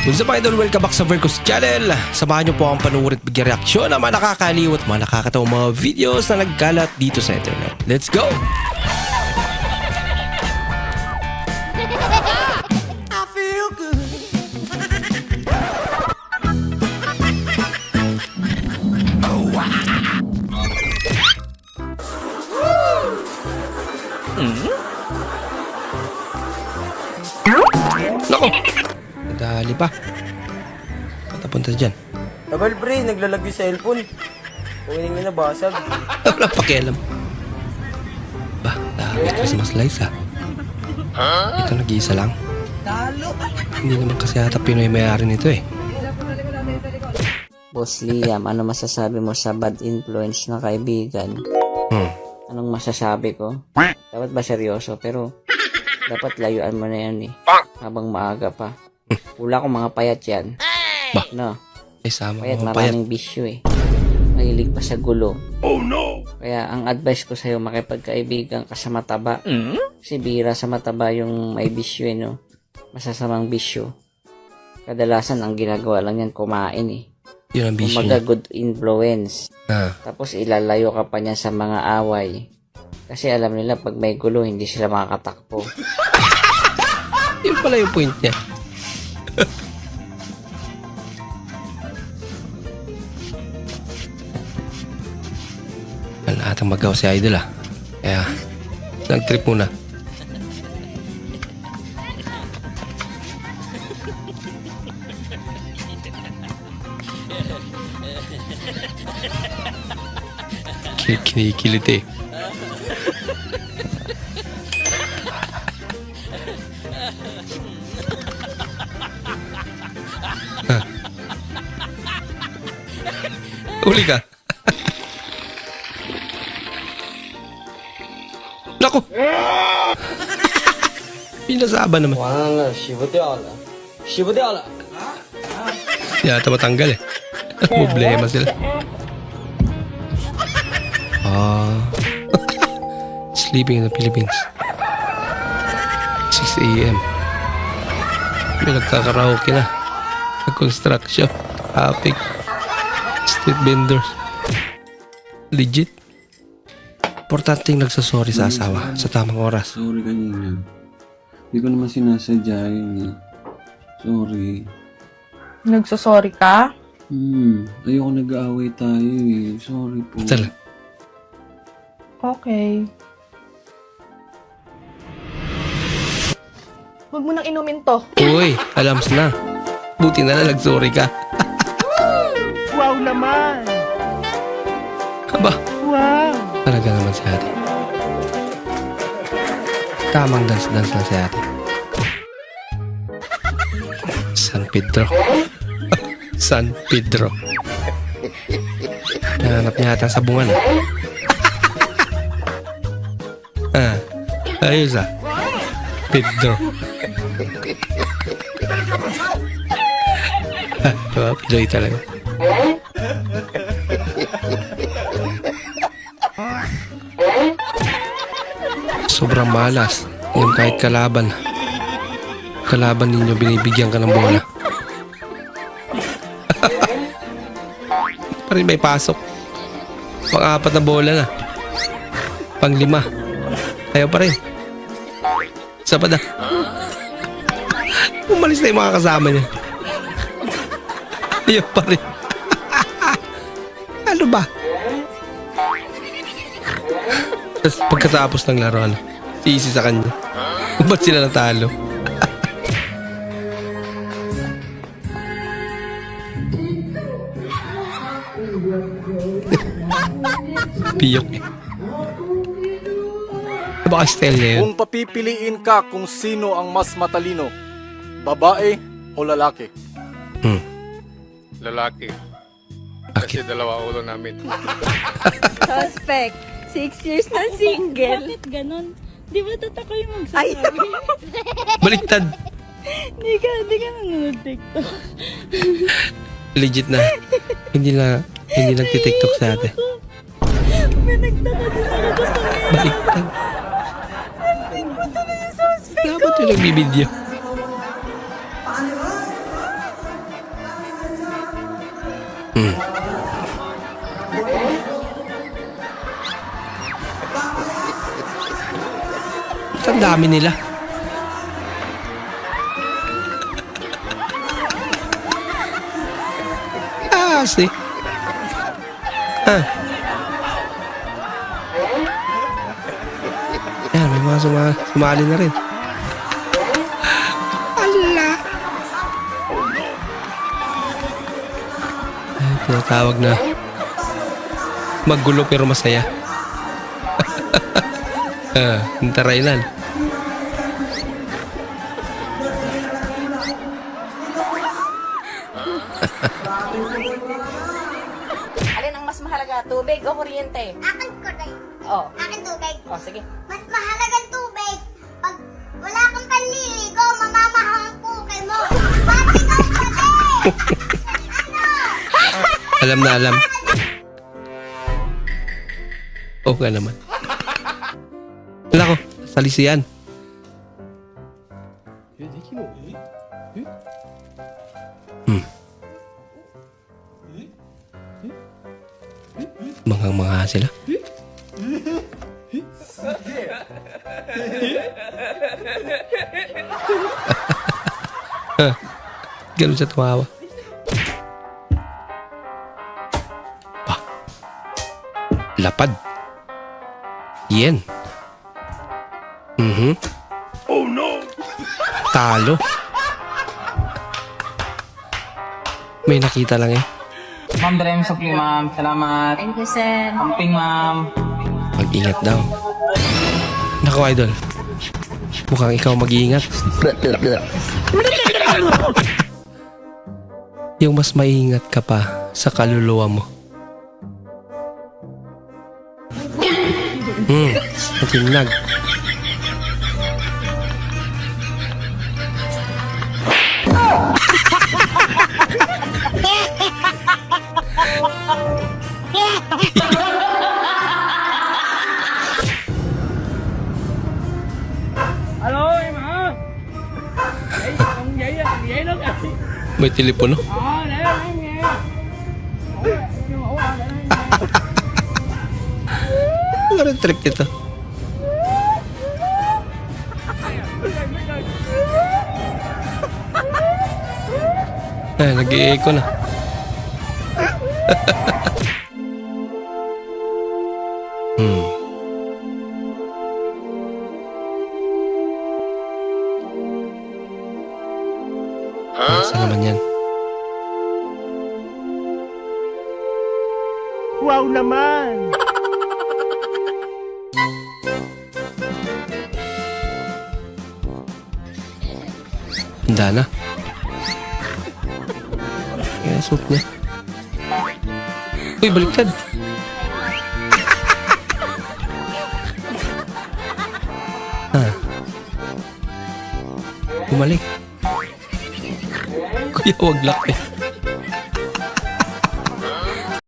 What's up idol? Welcome back sa Vercos Channel. Samahan niyo po ang panuorin at bigyan reaksyon ng mga nakakaliw at mga nakakatawang mga videos na nagkalat dito sa internet. Let's go! I feel good. Nako! Dali pa. Patapunta dyan. Tagal pre, naglalag yung cellphone. Kunin nga nabasag. Wala pakialam. Ba, dami Christmas lights ha. Ito nag-iisa lang. Hindi naman kasi ata Pinoy may-ari nito eh. Boss Liam, ano masasabi mo sa bad influence na kaibigan? Anong masasabi ko? Dapat ba seryoso? Pero dapat layuan mo na yan eh. Habang maaga pa. Wala akong mga payat yan. Ba? No, Ay sama payat mo payat. maraming bisyo eh. Mahilig pa sa gulo. Oh no! Kaya ang advice ko sa'yo, makipagkaibigan ka sa mataba. Kasi bihira sa mataba yung may bisyo eh, no? Masasamang bisyo. Kadalasan ang ginagawa lang yan, kumain eh. Yun ang bisyo Kumaga niya. good influence. Tapos ilalayo ka pa niya sa mga away. Kasi alam nila pag may gulo, hindi sila makakatakbo. Yun pala yung point niya. Wala atang magawa si Idol ah. Kaya, nag-trip muna. Kinikilit eh. Uli ka. Naku! Pinasaba naman. 完了，洗不掉了，洗不掉了。 Yata matanggal eh. Problema sila. Sleeping in the Philippines. 6 a.m. May nagkakaraoke na. Nag-construction. Traffic. Street vendors. Legit. Importanteng nagsasorry sa asawa sa tamang oras. Sorry kanina. Hindi ko naman sinasadya yun eh. Sorry. Nagsasorry ka? Ayoko nag-aaway tayo eh. Sorry po. Talaga. Okay. Huwag mo nang inumin to. Uy, alam na. Buti na lang nag-sorry ka. Wow naman! Aba, Wow! talaga naman si ate. Tamang dance-dance lang si ate. San Pedro. San Pedro. Nahanap niya ata sa bungan. Ayos ah. Pedro. Pinoy talaga. Sobrang malas. Yung kahit kalaban ninyo, binibigyan ka ng bola. Pa rin may pasok. Pang-apat na bola na. Pang-5. Ayaw pa rin. Isa pa na. Umalis na yung mga kasama niya. Ayaw pa rin. Ano ba? Tapos pagkatapos ng laro, easy sa kanya. Ba't sila natalo? Piyok eh. Baka style niya yun. Kung papipiliin ka kung sino ang mas matalino, babae o lalaki? Lalaki. Bakit? Kasi dalawa ulo namin. Suspect. 6 years na single. Bakit ganon? Di ba tatako yung magsasabi? Baliktad. Di ka nanonood TikTok. Legit na. Hindi nagtitiktok sa ate. May nagtaka din ako gusto niya. Baliktad. Dapat yung nagbibideo. Hmm. Ang dami nila. See? Ah. Yan, may mga sumali na rin. Ala! Ay, tinatawag na maggulo pero masaya. Hintarailan. Alin ang mas mahalaga, tubig o kuryente? Akin tubig. Oh. Akin tubig. Oh, sige. Mas mahalagang tubig. Pag wala kang panliligo, mamamahang puke mo. Pati ka tubig! Alam na alam. Oo nga naman. Wala ko, salisiyan. Mga sila. Ganun siya tumawa. Ah. Lapad. Yen. Oh no! Talo. May nakita lang eh. Ma'am, dala yung supli, ma'am. Salamat. Thank you, sir. Amping, ma'am. Mag-ingat daw. Naku, idol. Mukhang ikaw mag-iingat. Yung mas maingat ka pa sa kaluluwa mo. Matinag. May telepono. Ano rin trip nito? Ay, nag-i-echo na. Saan naman yan? Wow naman! Handa na. Kaya suot niya. Uy, baliktad. Bumalik. Kuya, wag laki.